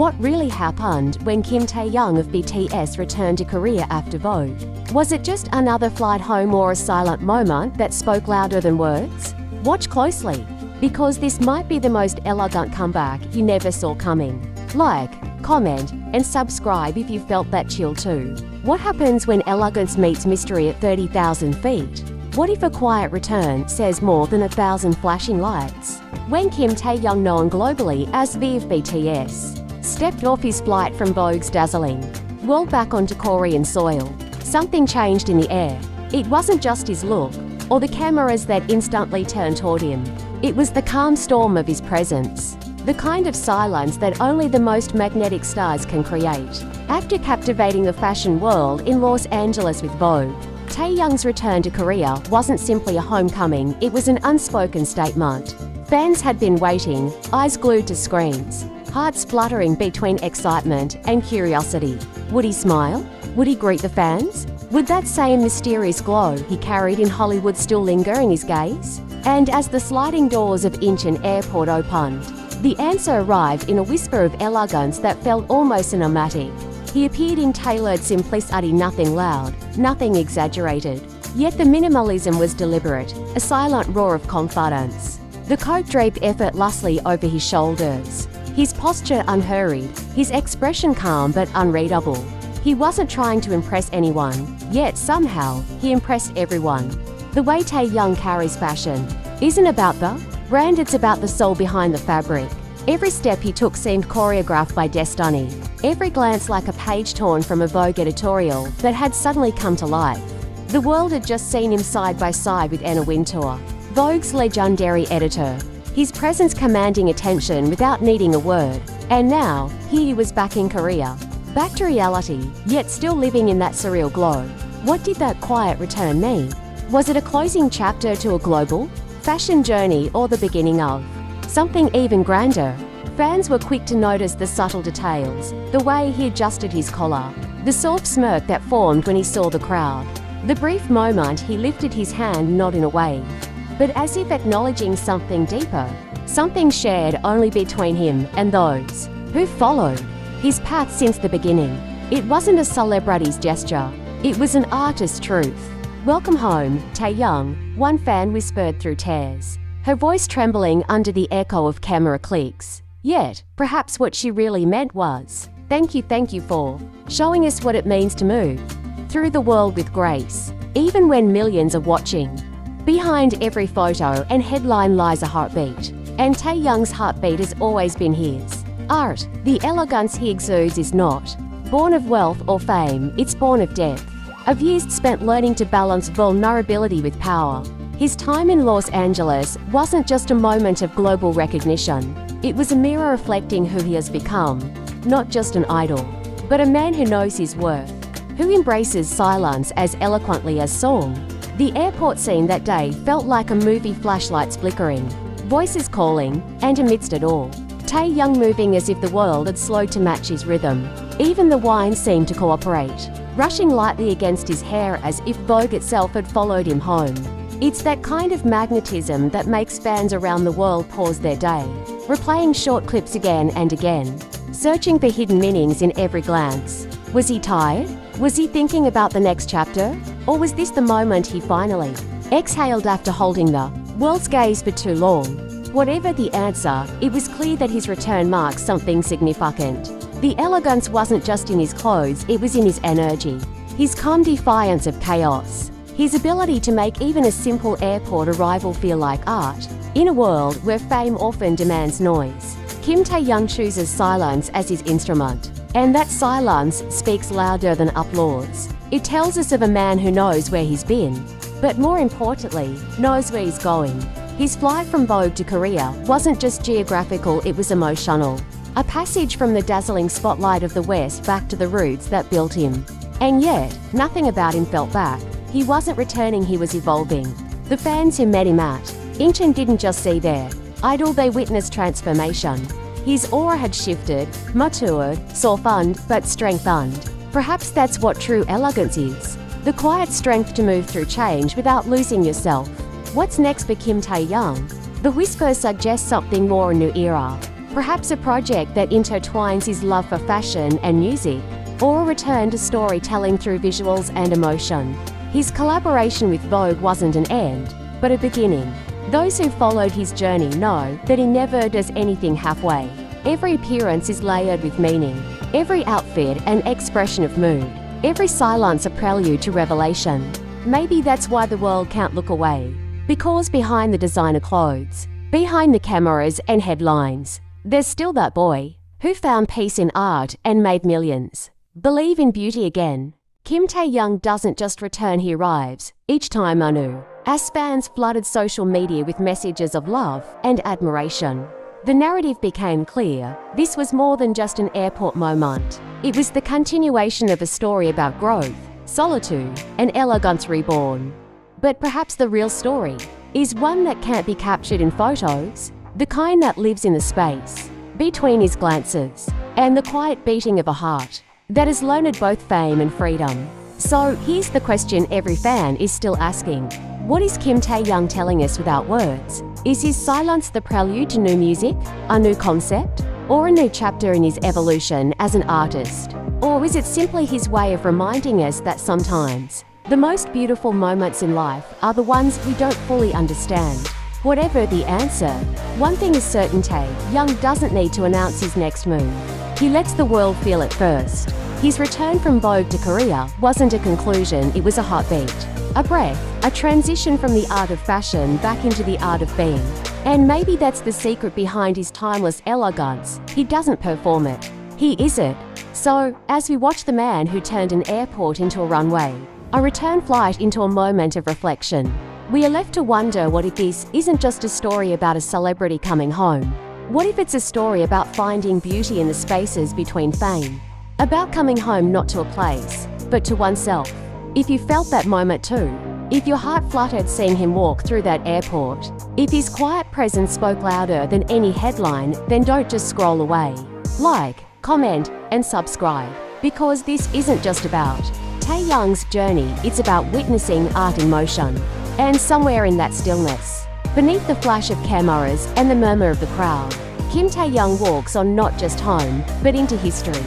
What really happened when Kim Taehyung of BTS returned to Korea after Vogue? Was it just another flight home or a silent moment that spoke louder than words? Watch closely, because this might be the most elegant comeback you never saw coming. Like, comment, and subscribe if you felt that chill too. What happens when elegance meets mystery at 30,000 feet? What if a quiet return says more than 1,000 flashing lights? When Kim Taehyung, known globally as V of BTS, stepped off his flight from Vogue's dazzling world back onto Korean soil, something changed in the air. It wasn't just his look, or the cameras that instantly turned toward him. It was the calm storm of his presence, the kind of silence that only the most magnetic stars can create. After captivating the fashion world in Los Angeles with Vogue, Taehyung's return to Korea wasn't simply a homecoming, it was an unspoken statement. Fans had been waiting, eyes glued to screens, hearts fluttering between excitement and curiosity. Would he smile? Would he greet the fans? Would that same mysterious glow he carried in Hollywood still linger in his gaze? And as the sliding doors of Incheon Airport opened, the answer arrived in a whisper of elegance that felt almost cinematic. He appeared in tailored simplicity, nothing loud, nothing exaggerated. Yet the minimalism was deliberate, a silent roar of confidence. The coat draped effortlessly over his shoulders, his posture unhurried, his expression calm but unreadable. He wasn't trying to impress anyone, yet somehow, he impressed everyone. The way Taehyung carries fashion isn't about the brand, it's about the soul behind the fabric. Every step he took seemed choreographed by destiny, every glance like a page torn from a Vogue editorial that had suddenly come to life. The world had just seen him side by side with Anna Wintour, Vogue's legendary editor, his presence commanding attention without needing a word. And now, here he was back in Korea, back to reality, yet still living in that surreal glow. What did that quiet return mean? Was it a closing chapter to a global fashion journey, or the beginning of something even grander? Fans were quick to notice the subtle details, the way he adjusted his collar, the soft smirk that formed when he saw the crowd, the brief moment he lifted his hand not in a wave, but as if acknowledging something deeper, something shared only between him and those who followed his path since the beginning. It wasn't a celebrity's gesture, it was an artist's truth. "Welcome home, Taehyung," one fan whispered through tears, her voice trembling under the echo of camera clicks. Yet, perhaps what she really meant was, thank you for showing us what it means to move through the world with grace, even when millions are watching." Behind every photo and headline lies a heartbeat, and Taehyung's heartbeat has always been his art. The elegance he exudes is not born of wealth or fame, it's born of depth, of years spent learning to balance vulnerability with power. His time in Los Angeles wasn't just a moment of global recognition, it was a mirror reflecting who he has become, not just an idol, but a man who knows his worth, who embraces silence as eloquently as song. The airport scene that day felt like a movie, flashlights flickering, voices calling, and amidst it all, Taehyung moving as if the world had slowed to match his rhythm. Even the wine seemed to cooperate, rushing lightly against his hair as if Vogue itself had followed him home. It's that kind of magnetism that makes fans around the world pause their day, replaying short clips again and again, searching for hidden meanings in every glance. Was he tired? Was he thinking about the next chapter? Or was this the moment he finally exhaled after holding the world's gaze for too long? Whatever the answer, it was clear that his return marked something significant. The elegance wasn't just in his clothes, it was in his energy, his calm defiance of chaos, his ability to make even a simple airport arrival feel like art. In a world where fame often demands noise, Kim Taehyung chooses silence as his instrument. And that silence speaks louder than applause. It tells us of a man who knows where he's been, but more importantly, knows where he's going. His flight from Vogue to Korea wasn't just geographical, it was emotional. A passage from the dazzling spotlight of the West back to the roots that built him. And yet, nothing about him felt back. He wasn't returning, he was evolving. The fans who met him at Incheon didn't just see their idol, they witnessed transformation. His aura had shifted, matured, softened, but strengthened. Perhaps that's what true elegance is. The quiet strength to move through change without losing yourself. What's next for Kim Taehyung? The whisper suggests something more, a new era. Perhaps a project that intertwines his love for fashion and music, or a return to storytelling through visuals and emotion. His collaboration with Vogue wasn't an end, but a beginning. Those who followed his journey know that he never does anything halfway. Every appearance is layered with meaning, every outfit an expression of mood, every silence a prelude to revelation. Maybe that's why the world can't look away. Because behind the designer clothes, behind the cameras and headlines, there's still that boy who found peace in art and made millions believe in beauty again. Kim Taehyung doesn't just return, he arrives, each time anew. As fans flooded social media with messages of love and admiration, the narrative became clear. This was more than just an airport moment. It was the continuation of a story about growth, solitude, and elegance reborn. But perhaps the real story is one that can't be captured in photos, the kind that lives in the space between his glances and the quiet beating of a heart that has loaned both fame and freedom. So here's the question every fan is still asking. What is Kim Taehyung telling us without words? Is his silence the prelude to new music, a new concept, or a new chapter in his evolution as an artist? Or is it simply his way of reminding us that sometimes the most beautiful moments in life are the ones we don't fully understand? Whatever the answer, one thing is certain: Taehyung doesn't need to announce his next move. He lets the world feel it first. His return from Vogue to Korea wasn't a conclusion, it was a heartbeat, a breath, a transition from the art of fashion back into the art of being. And maybe that's the secret behind his timeless elegance. He doesn't perform it, he is it. So, as we watch the man who turned an airport into a runway, a return flight into a moment of reflection, we are left to wonder, what if this isn't just a story about a celebrity coming home? What if it's a story about finding beauty in the spaces between fame? About coming home not to a place, but to oneself. If you felt that moment too, if your heart fluttered seeing him walk through that airport, if his quiet presence spoke louder than any headline, then don't just scroll away. Like, comment, and subscribe. Because this isn't just about Taehyung's journey, it's about witnessing art in motion. And somewhere in that stillness, beneath the flash of cameras and the murmur of the crowd, Kim Taehyung walks on, not just home, but into history.